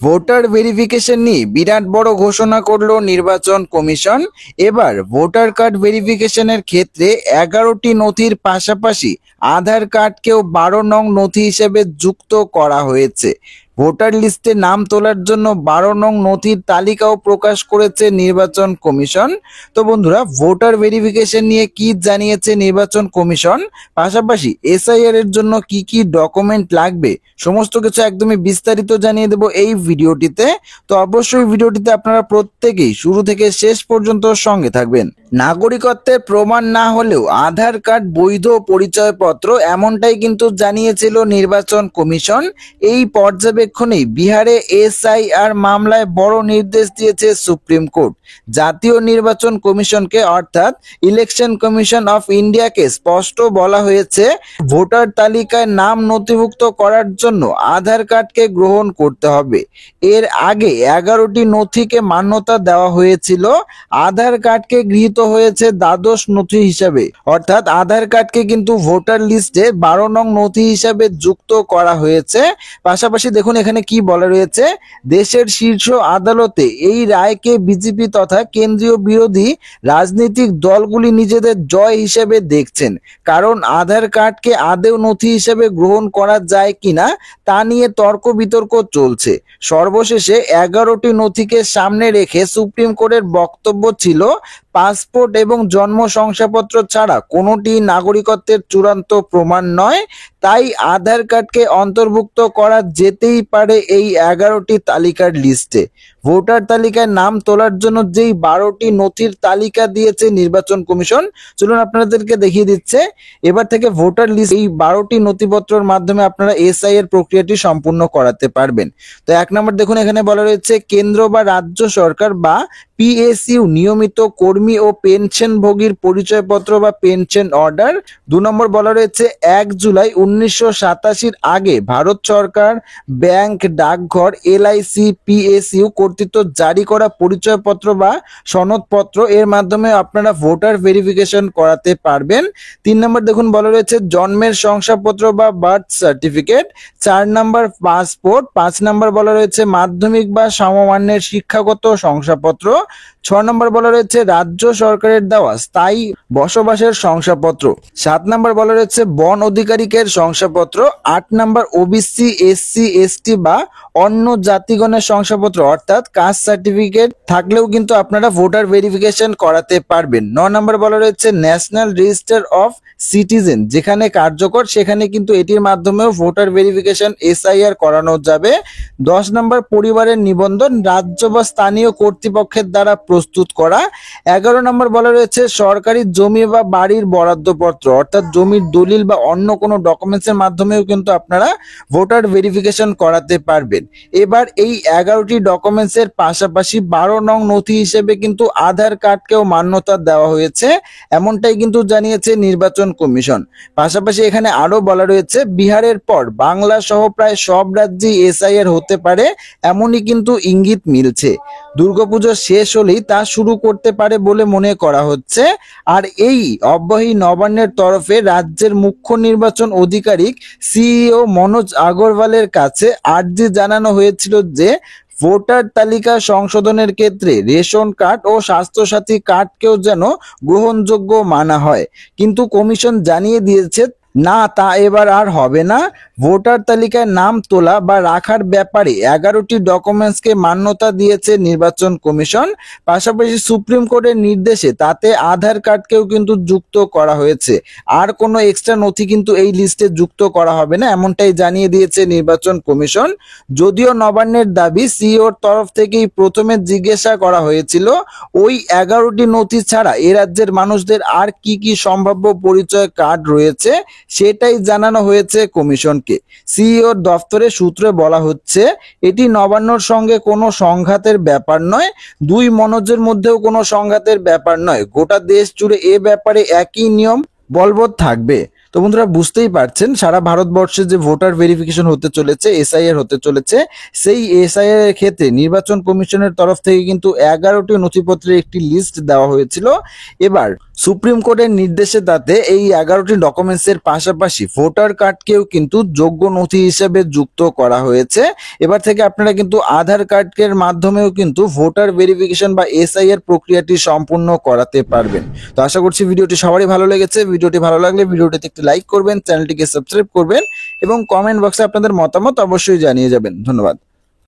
Voter verification নিয়ে বিরাট বড় ঘোষণা করলো নির্বাচন কমিশন। এবার ভোটার কার্ড ভেরিফিকেশনের ক্ষেত্রে 11টি নথির পাশাপাশি আধার কার্ডকেও 12 নং নথি হিসেবে যুক্ত করা হয়েছে। ভোটার লিস্টে নাম তোলার জন্য 12 নং নথির তালিকাও প্রকাশ করেছে নির্বাচন কমিশন। তো বন্ধুরা, ভোটার ভেরিফিকেশন নিয়ে কি জানিয়েছে নির্বাচন কমিশন, পাশাপাশি এসআইআর এর জন্য কি কি ডকুমেন্ট লাগবে, সমস্ত কিছু একদমই বিস্তারিত জানিয়ে দেব এই ভিডিওটিতে। তো অবশ্যই ভিডিওটিতে আপনারা প্রত্যেকেই শুরু থেকে শেষ পর্যন্ত সঙ্গে থাকবেন। নাগরিকত্বের প্রমাণ না হলেও আধার কার্ড বৈধ পরিচয়পত্র, এমনটাই কিন্তু জানিয়েছিল নির্বাচন কমিশন। এই পর্যবেক্ষণেই বিহারে এসআইআর মামলায় বড় নির্দেশ দিয়েছে সুপ্রিম কোর্ট। জাতীয় নির্বাচন কমিশনকে অর্থাৎ ইলেকশন কমিশন অফ ইন্ডিয়াকে স্পষ্ট বলা হয়েছে, ভোটার তালিকায় নাম নথিভুক্ত করার জন্য আধার কার্ডকে গ্রহণ করতে হবে। এর আগে 11টি নথিকে মান্যতা দেওয়া হয়েছিল। আধার কার্ডকে গৃহীত হয়েছে দ্বাদশ নথি হিসাবে, অর্থাৎ আধার কার্ডকে কিন্তু ভোটার লিস্টে 12 নং নথি হিসাবে যুক্ত করা হয়েছে। পাশাপাশি দেখুন এখানে কি বলা রয়েছে, দেশের শীর্ষ আদালতে এই রায়কে বিজেপি তথা কেন্দ্রীয় বিরোধী রাজনৈতিক দলগুলি নিজেদের জয় হিসেবে দেখছেন, কারণ আধার কার্ডকে আদৌ নথি হিসেবে গ্রহণ করা যায় কিনা তা নিয়ে তর্ক বিতর্ক চলছে। সর্বশেষে 11টি নথিকে সামনে রেখে সুপ্রিম কোর্টের বক্তব্য ছিল, পাসপোর্ট এবং জন্ম শংসাপত্র ছাড়া কোনোটি নাগরিকত্বের চূড়ান্ত প্রমাণ নয়, তাই আধার কার্ডকে অন্তর্ভুক্ত করা যেতেই পারে এই 11টি তালিকার লিস্টে। ভোটার তালিকায় নাম তোলার জন্য যেই 12টি নথির তালিকা দিয়েছে নির্বাচন কমিশন, চলুন আপনাদেরকে দেখিয়ে দিচ্ছে। এবার থেকে ভোটার লিস্ট এই 12টি নথিপত্রের মাধ্যমে আপনারা এসআইআর প্রক্রিয়াটি সম্পূর্ণ করাতে পারবেন। তো 1 নম্বর দেখুন এখানে বলা রয়েছে, কেন্দ্র বা রাজ্য সরকার বা পিএসইউ নিয়মিত কর্মী ও পেনশনভোগীর পরিচয়পত্র বা পেনশন অর্ডার। 2 নম্বর বলা রয়েছে, 1 জুলাই 1987 আগে ভারত সরকার, ব্যাংক, ডাকঘর, এলআইসি, পিএসইউ কর্তৃক জারি করা পরিচয়পত্র বা সনদপত্র, এর মাধ্যমে আপনারা ভোটার ভেরিফিকেশন করাতে পারবেন। 3 নম্বর দেখুন বলা রয়েছে, জন্মের শংসাপত্র বা বার্থ সার্টিফিকেট। 4 নম্বর পাসপোর্ট। 5 নম্বর বলা রয়েছে, মাধ্যমিক বা সমমানের শিক্ষাগত শংসাপত্র। 6 নম্বর বলা রয়েছে, রাজ্য সরকারের দেওয়া স্থায়ী বসবাসের শংসাপত্র। 7 নম্বর বলা রয়েছে, বন অধিকারিকের শংসাপত্র। 8 নম্বর ওবিসি, এসসি, এসটি বা অন্য জাতিগণের শংসাপত্র অর্থাৎ কাস্ট সার্টিফিকেট থাকলেও কিন্তু আপনারা ভোটার ভেরিফিকেশন করাতে পারবেন। 9 নম্বর বলা রয়েছে, ন্যাশনাল রেজিস্টার অফ সিটিজেন যেখানে কার্যকর সেখানে কিন্তু এটির মাধ্যমেও ভোটার ভেরিফিকেশন এসআইআর করানো যাবে। 10 নম্বর পরিবারের নিবন্ধন রাজ্য বা স্থানীয় কর্তৃপক্ষের দ্বারা প্রস্তুত করা। 11 নম্বর বলা রয়েছে, সরকারি জমি বা বাড়ির বরাদ্দপত্র অর্থাৎ জমির দলিল বা অন্য কোনো ডকুমেন্টসের মাধ্যমেও কিন্তু আপনারা ভোটার ভেরিফিকেশন করাতে পারবেন। এবার এই 11টি ডকুমেন্টসের পাশাপাশি 12 নং নথি হিসেবে কিন্তু আধার কার্ডকেও মান্যতা দেওয়া হয়েছে, এমনটাই কিন্তু জানিয়েছে নির্বাচন কমিশন। পাশাপাশি এখানে আরো বলা রয়েছে, বিহারের পর বাংলা সহ প্রায় সব রাজ্যেই এসআইআর হতে পারে, এমনই কিন্তু ইঙ্গিত মিলছে। দুর্গাপুজো শেষ হলেই তা শুরু করতে পারে বলে মনে করা হচ্ছে। আর এই অব্যয়ী নবান্নের তরফে রাজ্যের মুখ্য নির্বাচন আধিকারিক সিইও মনোজ আগরওয়ালের কাছে আর্জি জানানো হয়েছিল যে ভোটার তালিকা সংশোধনের ক্ষেত্রে রেশন কার্ড ও স্বাস্থ্যসাথী কার্ডকেও যেন গ্রহণযোগ্য মানা হয়, কিন্তু কমিশন জানিয়ে দিয়েছে না, তা এবার আর হবে না। ভোটার তালিকায় নাম তোলা বা রাখার ব্যাপারে 11টি ডকুমেন্টসকে মান্যতা দিয়েছে নির্বাচন কমিশন। পাশাপাশি সুপ্রিম কোর্টের নির্দেশে তাতে আধার কার্ডকেও কিন্তু যুক্ত করা হয়েছে। আর কোনো এক্সট্রা নথি কিন্তু এই লিস্টে যুক্ত করা হবে না, এমনটাই জানিয়ে দিয়েছে নির্বাচন কমিশন। যদিও নবান্নের দাবি, সিইওর তরফ থেকেই প্রথমে জিজ্ঞাসা করা হয়েছিল ওই 11টি নথি ছাড়া এ রাজ্যের মানুষদের আর কি কি সম্ভাব্য পরিচয় কার্ড রয়েছে সেটাই জানানো হয়েছে কমিশনকে। সিইওর দফতরের সূত্রে বলা হচ্ছে, এটি নবান্নর সঙ্গে কোনো সংঘাতের ব্যাপার নয়, দুই মনোজের মধ্যেও কোনো সংঘাতের ব্যাপার নয়, গোটা দেশ জুড়ে এ ব্যাপারে একই নিয়ম বলবৎ থাকবে। তো বন্ধুরা, বুঝতেই পারছেন সারা ভারতবর্ষে যে ভোটার ভেরিফিকেশন হতে চলেছে, এসআইআর হতে চলেছে, সেই এসআইআর এর ক্ষেত্রে নির্বাচন কমিশনের তরফ থেকে কিন্তু 11টি নথিপত্রের একটি লিস্ট দেওয়া হয়েছিল। এবার সুপ্রিম কোর্টের নির্দেশে তাতে এই 11টি ডকুমেন্টসের পাশাপাশি ভোটার কার্ডকেও কিন্তু যোগ্য নথি হিসেবে যুক্ত করা হয়েছে। এবার থেকে আপনারা কিন্তু আধার কার্ডের মাধ্যমেও কিন্তু ভোটার ভেরিফিকেশন বা এসআই এর প্রক্রিয়াটি সম্পূর্ণ করাতে পারবেন। তো আশা করছি ভিডিওটি সবারই ভালো লেগেছে। ভিডিওটি ভালো লাগলে ভিডিওটিতে একটি লাইক করবেন, চ্যানেলটিকে সাবস্ক্রাইব করবেন এবং কমেন্ট বক্সে আপনাদের মতামত অবশ্যই জানিয়ে যাবেন। ধন্যবাদ।